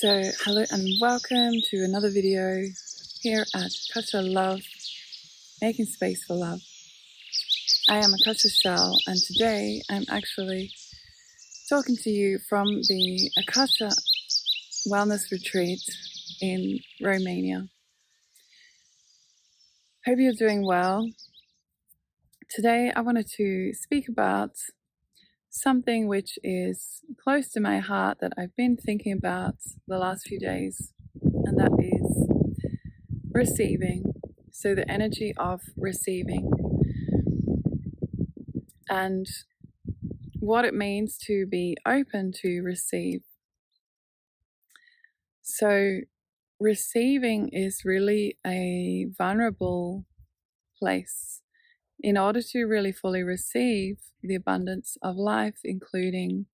Hello and welcome to another video here at Akasha Love, Making Space for Love. I am Akasha Shell, and today I'm actually talking to you from the Akasha Wellness Retreat in Romania. Hope you're doing well. Today I wanted to speak about something which is close to my heart that I've been thinking about the last few days, and that is receiving. So the energy of receiving and what it means to be open to receive. So receiving is really a vulnerable place. In order to really fully receive the abundance of life, including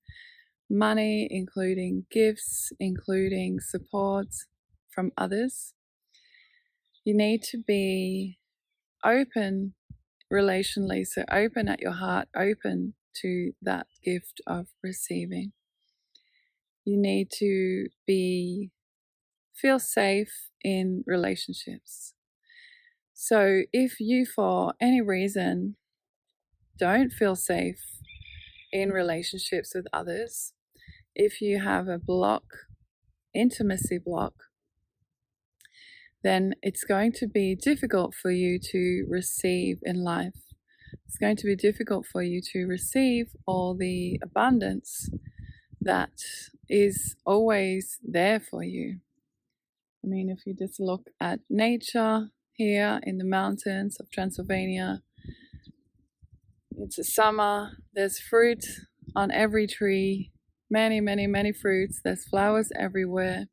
money, including gifts, including support from others, you need to be open relationally, so open at your heart, open to that gift of receiving. You need to feel safe in relationships. So if you, for any reason, don't feel safe in relationships with others, if you have a intimacy block, then it's going to be difficult for you to receive in life. It's going to be difficult for you to receive all the abundance that is always there for you. I mean, if you just look at nature here in the mountains of Transylvania, it's a summer, there's fruit on every tree, many, many, many fruits, there's flowers everywhere.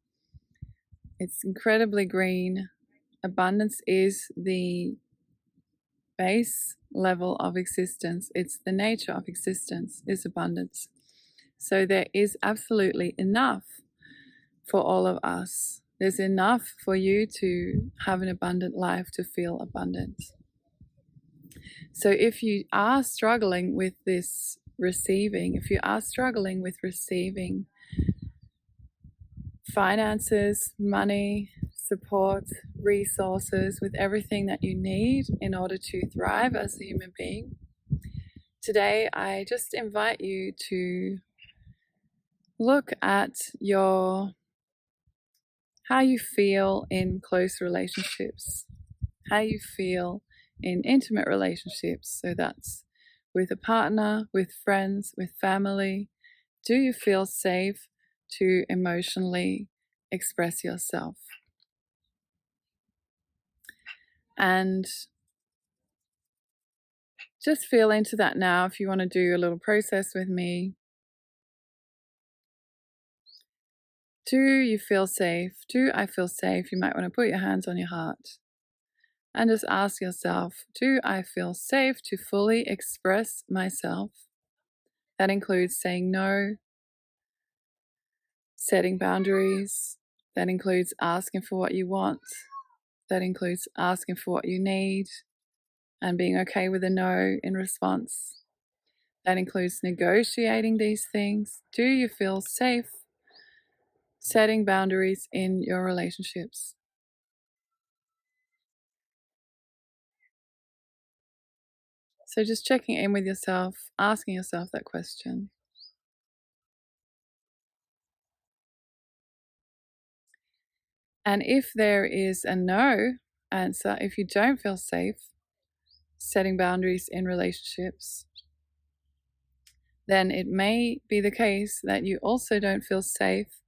It's incredibly green. Abundance is the base level of existence. It's the nature of existence, is abundance. So there is absolutely enough for all of us. There's enough for you to have an abundant life, to feel abundant. So if you are struggling with this receiving, if you are struggling with receiving finances, money, support, resources, with everything that you need in order to thrive as a human being, today I just invite you to look at how you feel in close relationships, how you feel in intimate relationships. So that's with a partner, with friends, with family. Do you feel safe to emotionally express yourself? And just feel into that now. If you want to do a little process with me, do you feel safe? Do I feel safe? You might want to put your hands on your heart and just ask yourself, do I feel safe to fully express myself? That includes saying no, setting boundaries. That includes asking for what you want. That includes asking for what you need and being okay with a no in response. That includes negotiating these things. Do you feel safe setting boundaries in your relationships? So just checking in with yourself, asking yourself that question. And if there is a no answer, if you don't feel safe setting boundaries in relationships, then it may be the case that you also don't feel safe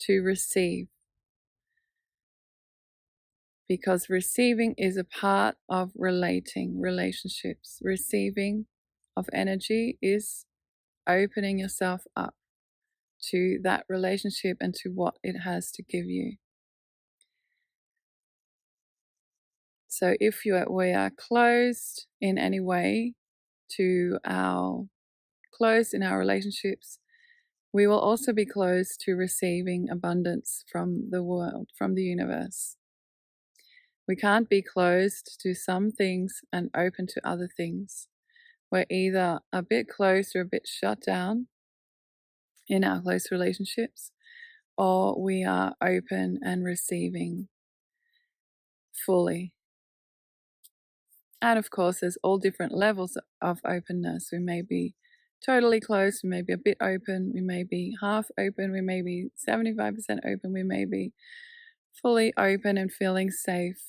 to receive. Because receiving is a part of relationships. Receiving of energy is opening yourself up to that relationship and to what it has to give you. So if we are closed in any way closed in our relationships, we will also be closed to receiving abundance from the world, from the universe. We can't be closed to some things and open to other things. We're either a bit closed or a bit shut down in our close relationships, or we are open and receiving fully. And of course, there's all different levels of openness. We may be totally closed, we may be a bit open, we may be half open, we may be 75% open, we may be fully open and feeling safe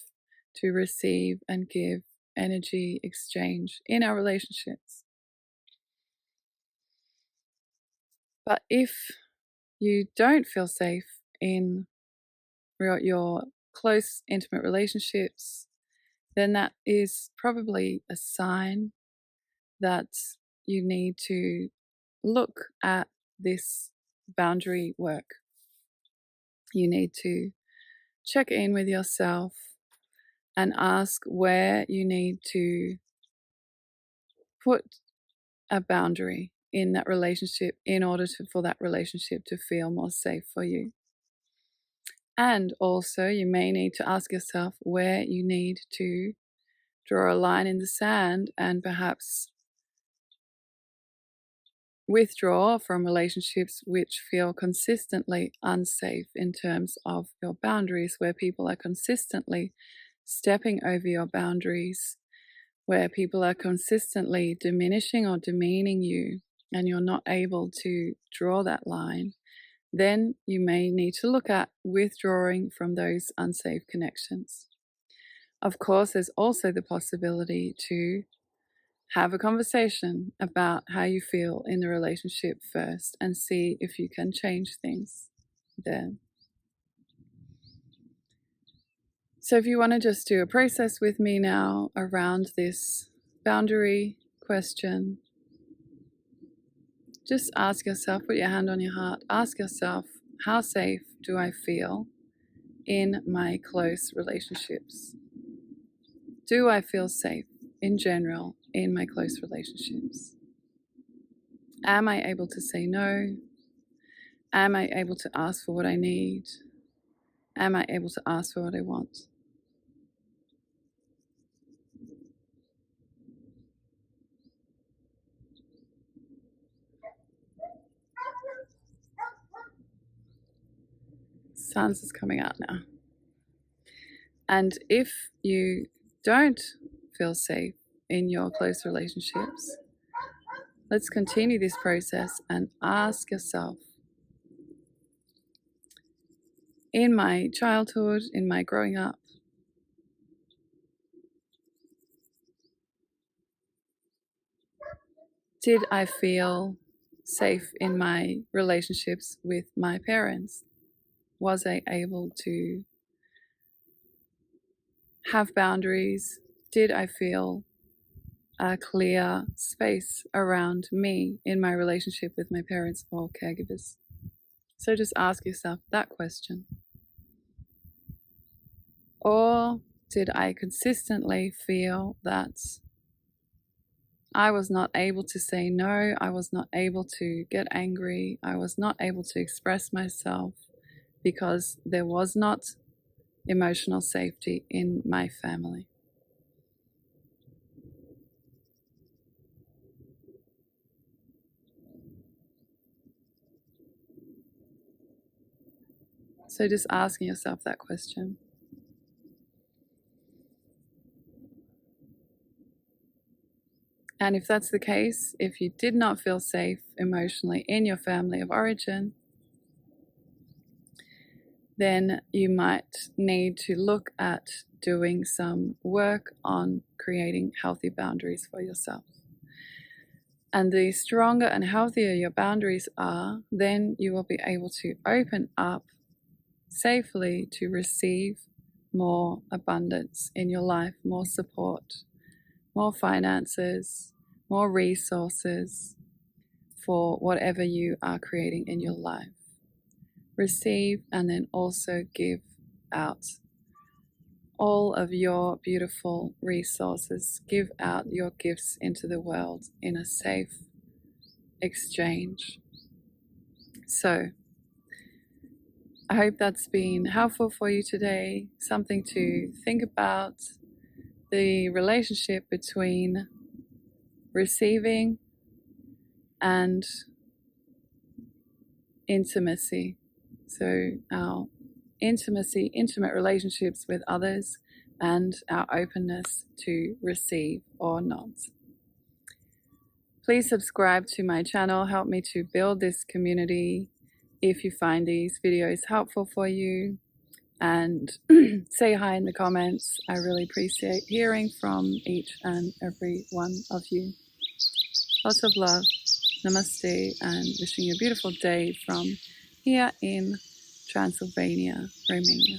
to receive and give energy exchange in our relationships. But if you don't feel safe in your close, intimate relationships, then that is probably a sign that you need to look at this boundary work. You need to check in with yourself and ask where you need to put a boundary in that relationship in order for that relationship to feel more safe for you. And also, you may need to ask yourself where you need to draw a line in the sand and perhaps withdraw from relationships which feel consistently unsafe in terms of your boundaries, where people are consistently stepping over your boundaries, where people are consistently diminishing or demeaning you, and you're not able to draw that line. Then you may need to look at withdrawing from those unsafe connections. Of course, there's also the possibility to have a conversation about how you feel in the relationship first and see if you can change things there. So if you want to just do a process with me now around this boundary question, just ask yourself, put your hand on your heart, ask yourself, how safe do I feel in my close relationships? Do I feel safe in general in my close relationships? Am I able to say no? Am I able to ask for what I need? Am I able to ask for what I want? Sounds is coming out now. And if you don't feel safe in your close relationships, let's continue this process and ask yourself, in my childhood, in my growing up, did I feel safe in my relationships with my parents? Was I able to have boundaries? Did I feel a clear space around me in my relationship with my parents or caregivers? So just ask yourself that question. Or did I consistently feel that I was not able to say no, I was not able to get angry, I was not able to express myself because there was not emotional safety in my family? So just asking yourself that question. And if that's the case, if you did not feel safe emotionally in your family of origin, then you might need to look at doing some work on creating healthy boundaries for yourself. And the stronger and healthier your boundaries are, then you will be able to open up safely to receive more abundance in your life, more support, more finances, more resources for whatever you are creating in your life. Receive and then also give out all of your beautiful resources. Give out your gifts into the world in a safe exchange. So, I hope that's been helpful for you today, something to think about, the relationship between receiving and intimacy. So our intimate relationships with others, and our openness to receive or not. Please subscribe to my channel, help me to build this community if you find these videos helpful for you, and say hi in the comments. I really appreciate hearing from each and every one of you. Lots of love, namaste, and wishing you a beautiful day from here in Transylvania, Romania.